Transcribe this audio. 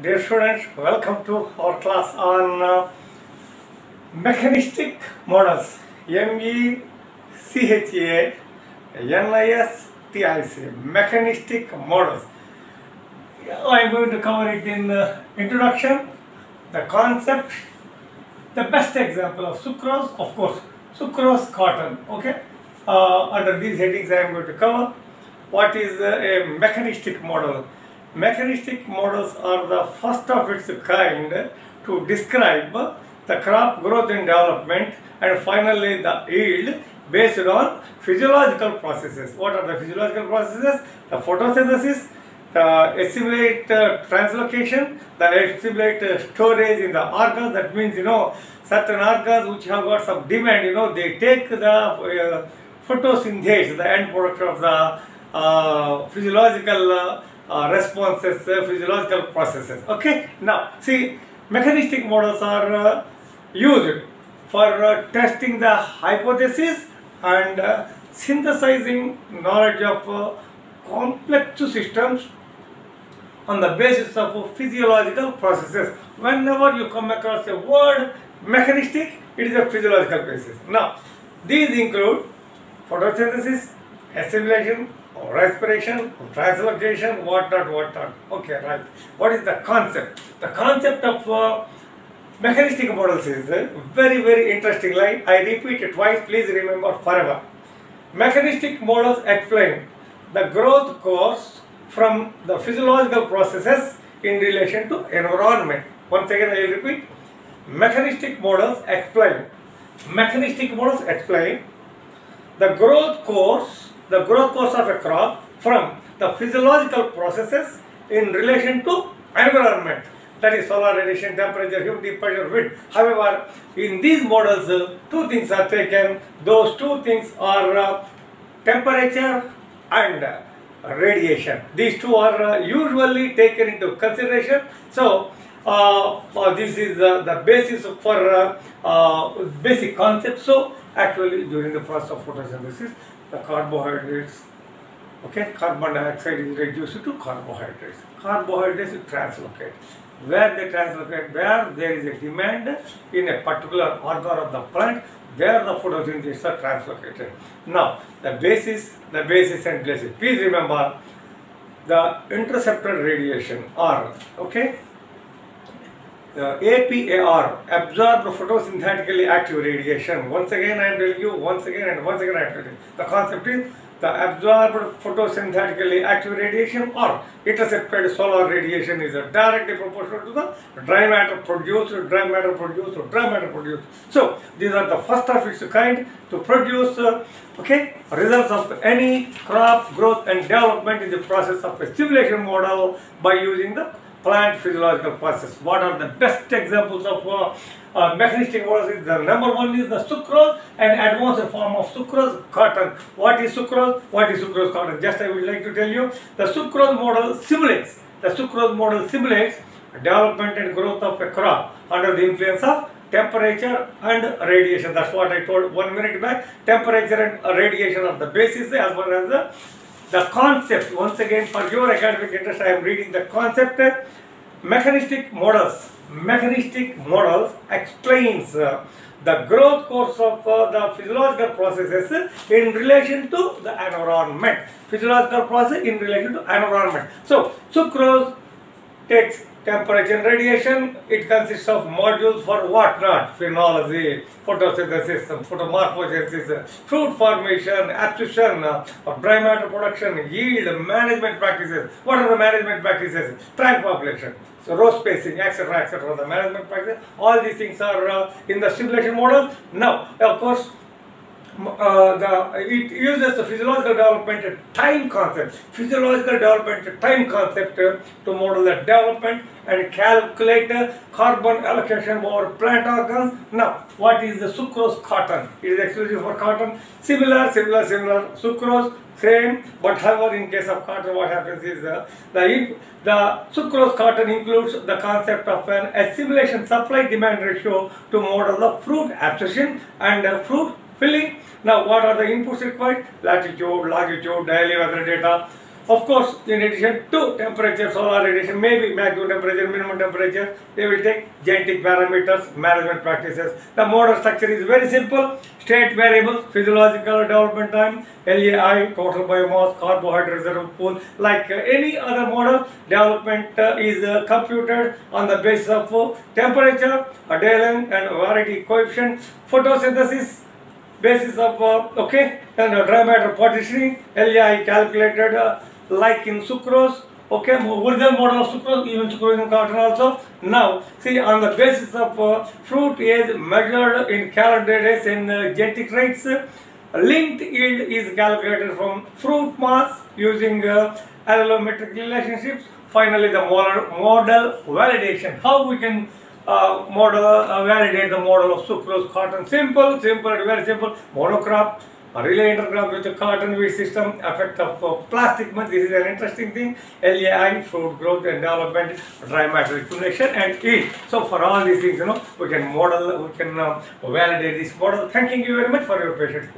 Dear students, welcome to our class on mechanistic models. MECHANISTIC, mechanistic models. I am going to cover it in introduction, the concept, the best example of sucrose, of course, sucrose, cotton. Okay. Under these headings, I am going to cover what is a mechanistic model. Mechanistic models are the first of its kind to describe the crop growth and development, and finally the yield based on physiological processes. What are the physiological processes? The photosynthesis, the assimilate translocation, the assimilate storage in the organs. That means, certain organs which have got some demand, they take the photosynthesis, the end product of the physiological responses, physiological processes. Okay, now see, mechanistic models are used for testing the hypothesis and synthesizing knowledge of complex systems on the basis of physiological processes. Whenever you come across a word mechanistic, it is a physiological basis. Now, these include photosynthesis, assimilation, respiration, translocation, what not. Okay, right. What is the concept? The concept of mechanistic models is very, very interesting line. I repeat it twice, please remember forever. Mechanistic models explain the growth course from the physiological processes in relation to environment. Once again, I will repeat. Mechanistic models explain the growth course of a crop from the physiological processes in relation to environment, that is solar radiation, temperature, humidity, pressure, wind. However, in these models, two things are taken. Those two things are temperature and radiation. These two are usually taken into consideration. So, this is the basis for basic concept. So, actually, during the process of photosynthesis, the carbohydrates, carbon dioxide is reduced to carbohydrates. Carbohydrates translocate. Where they translocate, where there is a demand in a particular organ of the plant, there the photosynthesis are translocated. Now, the basis and basis. Please remember the intercepted radiation or, APAR, absorbed photosynthetically active radiation. Once again I am telling you, once again I am telling you. The concept is the absorbed photosynthetically active radiation or intercepted solar radiation is directly proportional to the dry matter produced. So these are the first of its kind to produce results of any crop growth and development in the process of a simulation model by using the plant physiological process. What are the best examples of mechanistic models? The number one is the sucrose and advanced form of sucrose, cotton. What is sucrose? What is sucrose, cotton? Just I would like to tell you, the sucrose model simulates development and growth of a crop under the influence of temperature and radiation. That's what I told 1 minute back. Temperature and radiation of the basis as well as the concept. Once again, for your academic interest, I am reading the concept. Mechanistic models explains the growth course of the physiological processes in relation to the environment. Physiological process in relation to environment. So, sucrose takes temperature and radiation. It consists of modules for what not? Phenology, photosynthesis, photomorphogenesis, fruit formation, absorption of dry matter production, yield, management practices. What are the management practices? Plant population, so row spacing, etc. The management practices. All these things are in the simulation model. Now, of course, it uses the physiological development time concept. To model the development and calculate carbon allocation over plant organs. Now, what is the sucrose, cotton? It is exclusive for cotton. Similar. Sucrose, same. But however, in case of cotton, what happens is the sucrose cotton includes the concept of an assimilation supply-demand ratio to model the fruit absorption and fruit filling. Now, what are the inputs required? Latitude, longitude, daily weather data, Of course, in addition to temperature, solar radiation, maybe maximum temperature, minimum temperature, they will take genetic parameters, management practices. The model structure is very simple. State variables, physiological development time, LAI, total biomass, carbohydrate reserve pool. Like any other model, development is computed on the basis of temperature, day length and variety coefficient, photosynthesis, basis of and dry matter partitioning, LAI calculated like in sucrose. Okay, original model of sucrose, even sucrose in cotton also. Now, see, on the basis of fruit age measured in calendar days in genetic rates, linked yield is calculated from fruit mass using allometric relationships. Finally, the model validation. How we can validate the model of sucrose cotton? Simple, and very simple. Monocrop, a relay intercrop with the cotton weed system, effect of plastic mud. This is an interesting thing. LAI, fruit growth and development, dry matter accumulation and yield. So for all these things, we can model, we can validate this model. Thanking you very much for your patience.